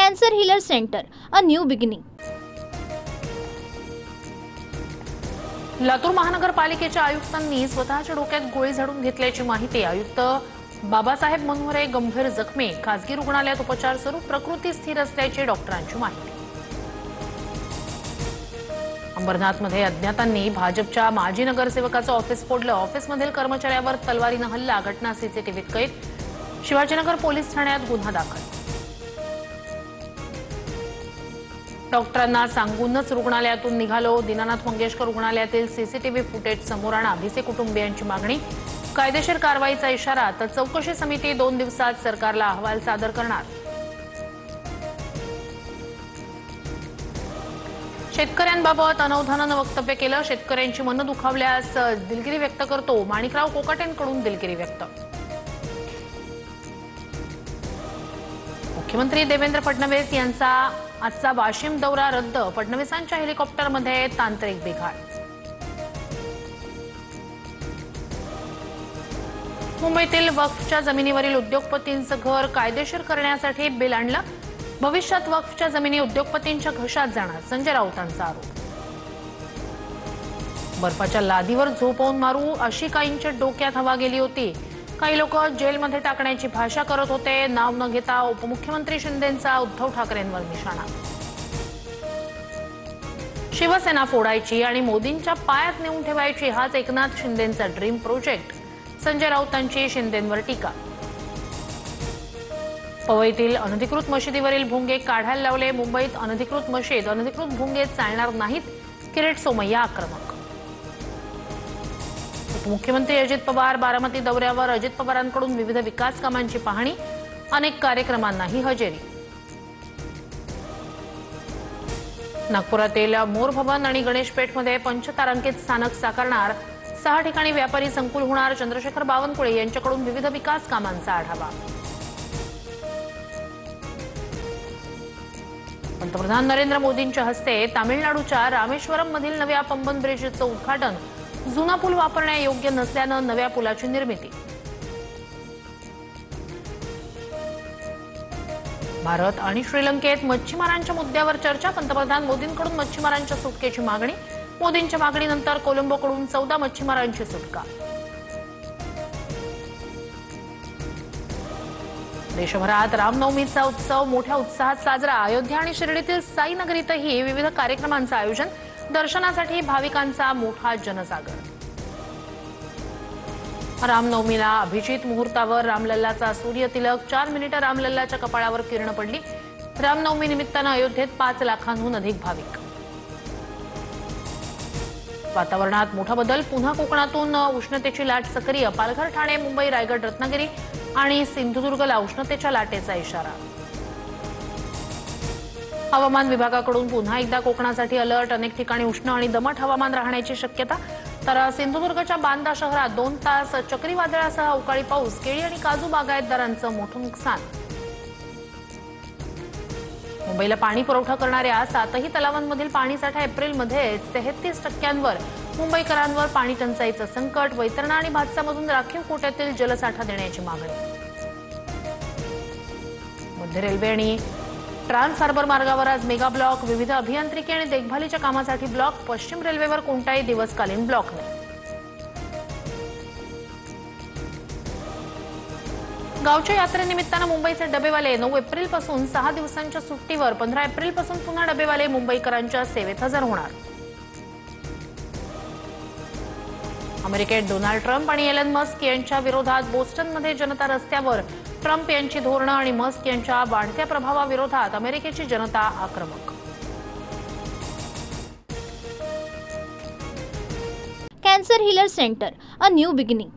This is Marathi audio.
Cancer healer centre, a new beginning. Latur महानगरपालिकेच्या आयुक्तांनी स्वतःच्या डोक्यात गोळी झाडून घेतल्याची माहिती आयुक्त बाबासाहेब मनोहरे गंभीर जखमी, खासगी रुग्णालयात उपचार सुरू, प्रकृती स्थिर असल्याची डॉक्टरांची माहिती। अंबरनाथमध्ये अज्ञातांनी भाजपच्या माजी नगरसेवकाचं ऑफिस फोडलं, ऑफिसमधील कर्मचाऱ्यावर तलवारीनं हल्ला, घटना सीसीटीव्हीत कैद, शिवाजीनगर पोलीस ठाण्यात गुन्हा दाखल। डॉक्टरांना सांगूनच रुग्णालयातून निघालो, दीनानाथ मंगेशकर रुग्णालयातील सीसीटीव्ही फुटेज समोर आणा, भिसे कुटुंबियांची मागणी, कायदेशीर कारवाईचा इशारा, तर चौकशी समिती 2 दिवसात सरकारला अहवाल सादर करणार। शेतकऱ्यांबाबत अनवधानानं वक्तव्य केलं, शेतकऱ्यांची मनं दुखावल्यास दिलगिरी व्यक्त करतो, माणिकराव कोकाटेंकडून दिलगिरी व्यक्त। मुख्यमंत्री देवेंद्र फडणवीस यांचा आजचा वाशिम दौरा रद्द, फडणवीसांच्या हेलिकॉप्टरमध्ये तांत्रिक बिघाड। मुंबईतील वक्फच्या जमिनीवरील उद्योगपतींचं घर कायदेशीर करण्यासाठी बिल आणलं, भविष्यात वक्फच्या जमिनी उद्योगपतींच्या घशात जाणार, संजय राऊतांचा आरोप। बर्फाच्या लादीवर झोपवून मारू अशी काहींच्या डोक्यात हवा गेली होती, काही लोक जेलमध्ये टाकण्याची भाषा करत होते, नाव न घेता उपमुख्यमंत्री शिंदेंचा उद्धव ठाकरेंवर निशाणा। शिवसेना फोडायची आणि मोदींच्या पायात नेऊन ठेवायची, हाच एकनाथ शिंदेंचा ड्रीम प्रोजेक्ट, संजय राऊतांची शिंदेंवर टीका। पवईतील अनधिकृत मशिदीवरील भुंगे काढायला लावले, मुंबईत अनधिकृत मशीद, अनधिकृत भुंगे चालणार नाहीत, किरीट सोमय्या आक्रमक। उपमुख्यमंत्री अजित पवार बारामती दौऱ्यावर, अजित पवारांकडून विविध विकास कामांची पाहणी, अनेक कार्यक्रमांनाही हजेरी। नागपुरातील मोर भवन आणि गणेश पेठमध्ये पंचतारांकित स्थानक साकारणार, 6 ठिकाणी व्यापारी संकुल होणार, चंद्रशेखर बावनकुळे यांच्याकडून विविध विकास कामांचा आढावा। पंतप्रधान नरेंद्र मोदींच्या हस्ते तामिळनाडूच्या रामेश्वरम मधील नव्या पंबन ब्रिजचं उद्घाटन, जुना पूल वापरण्यायोग्य नसल्यानं नव्या पुलाची निर्मिती। भारत आणि श्रीलंकेत मच्छीमारांच्या मुद्द्यावर चर्चा, पंतप्रधान मोदींकडून मच्छीमारांच्या सुटकेची मागणी, मोदींच्या मागणीनंतर कोलंबोकडून 14 मच्छीमारांची सुटका। देशभरात रामनवमीचा उत्सव मोठ्या उत्साहात साजरा, अयोध्या आणि शिर्डीतील साईनगर इथंही विविध कार्यक्रमांचं आयोजन, दर्शनासाठी भाविकांचा मोठा जनसागर। रामनवमीला अभिजित मुहूर्तावर रामलल्लाचा सूर्यतिलक, 4 मिनिटं रामलल्लाच्या कपाळावर किरण पडली, रामनवमी निमित्तानं अयोध्येत 5 लाखांहून अधिक भाविक। वातावरणात मोठा बदल, पुन्हा कोकणातून उष्णतेची लाट सक्रिय, पालघर, ठाणे, मुंबई, रायगड, रत्नागिरी आणि सिंधुदुर्गला उष्णतेच्या लाटेचा इशारा। हवामान विभागाकडून पुन्हा एकदा कोकणासाठी अलर्ट, अनेक ठिकाणी उष्ण आणि दमट हवामान राहण्याची शक्यता, तर सिंधुदुर्गच्या बांदा शहरात 2 तास चक्रीवादळासह अवकाळी पाऊस, केळी आणि काजू बागायतदारांचं मोठं नुकसान। मुंबईला पाणी पुरवठा करणाऱ्या 7ही तलावांमधील पाणीसाठा एप्रिलमध्येच 33%वर, मुंबईकरांवर पाणी टंचाईचं संकट, वैतरणा आणि भातसामधून राखीव कोट्यातील जलसाठा देण्याची मागणी। मध्य रेल्वे आणि ट्रान्स हार्बर मार्गावर आज मेगा ब्लॉक, विविध अभियांत्रिकी आणि देखभालीच्या कामासाठी ब्लॉक, पश्चिम रेल्वेवर कोणताही दिवसकालीन ब्लॉक नाही। गावच्या यात्रेनिमित्तानं मुंबईचे डबेवाले 9 एप्रिलपासून 6 दिवसांच्या सुट्टीवर, 15 एप्रिलपासून पुन्हा डबेवाले मुंबईकरांच्या सेवेत हजर होणार। अमेरिकेत डोनाल्ड ट्रम्प आणि एलन मस्क यांच्या विरोधात बोस्टनमध्ये जनता रस्त्यावर, ट्रम्प यांची धोरणं आणि मस्क यांच्या वाढत्या प्रभावाविरोधात अमेरिकेची जनता आक्रमक। Cancer healer centre, a new beginning.